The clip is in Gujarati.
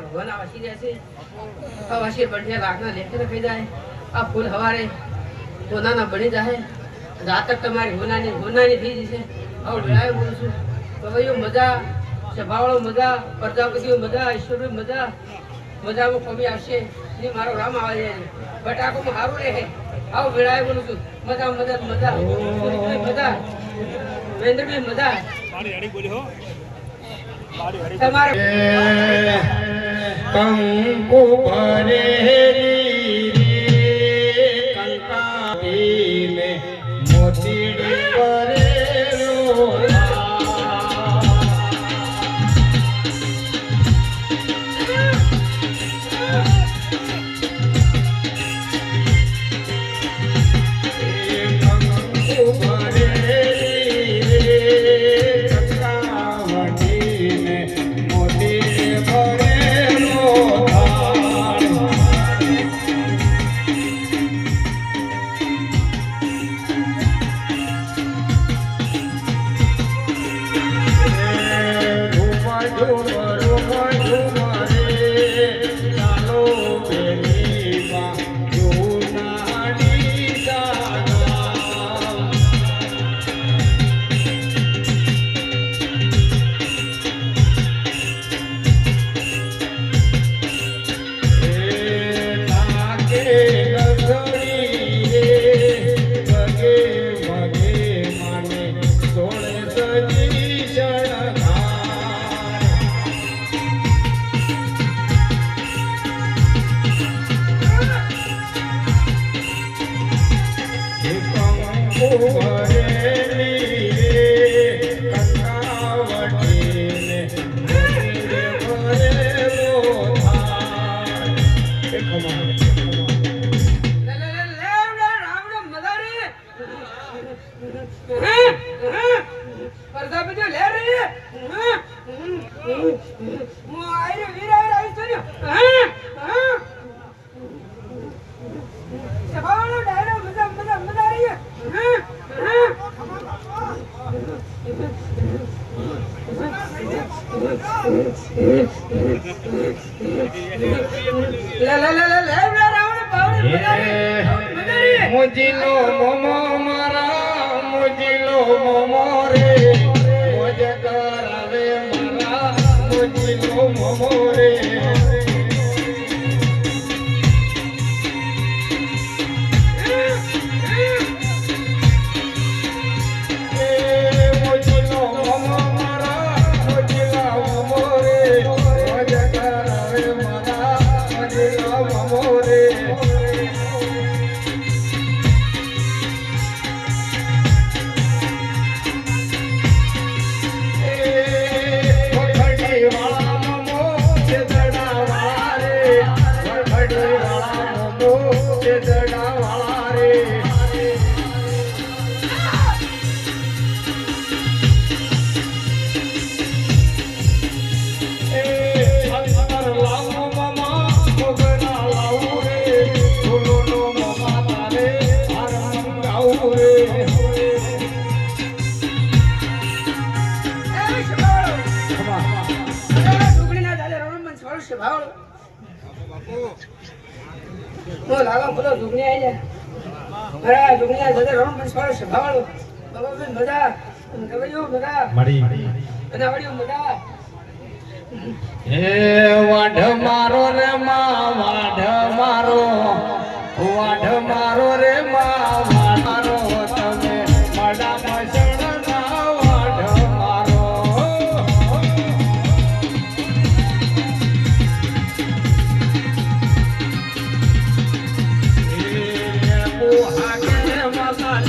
ભગવાન વાસી રહેશે આ વાસી બઢિયા લાખના લેખને ખાઈ જાય આ ફૂલ હવારે હોનાના બની જાય રાતક તમારી હોનાની થઈ જશે આવું ડરાય બોલું છું કવૈયો મજા સભાવાળો મજા પ્રજાપતિઓ મજા ઈશ્વરી મજા મજામાં કમી આવશે ને મારો રામ આવે છે બટાકોમાં સારું રહે આવું વેળાએ બોલું છું મજા મજા મજા મજા મહેન્દ્રભાઈ મજા તમારે કંકુ ભરેલી કંકાઈને મોતીડી ભરેલો મુજીલો મોમો મારા મુજીલો મોમો રે મોજ કરાવે મારા મુજીલો મોમો રે ભાવડું રે ડુંગળીના દાદા રણબન સ્વરૂપ છે ભાવડો નો લાગો બોલો ડુંગળી આવી જાય મારા ડુંગળીના દાદા રણબન સ્વરૂપ છે ભાવડો બાબા મજા કવૈયો મજા મળી અને વળ્યું મજા એ વાઢ મારો રે માં વાઢ મારો રે માં વાઢ મારો તમે માડા મસણ ના વાઢ મારો એ બુહા કે મસાલા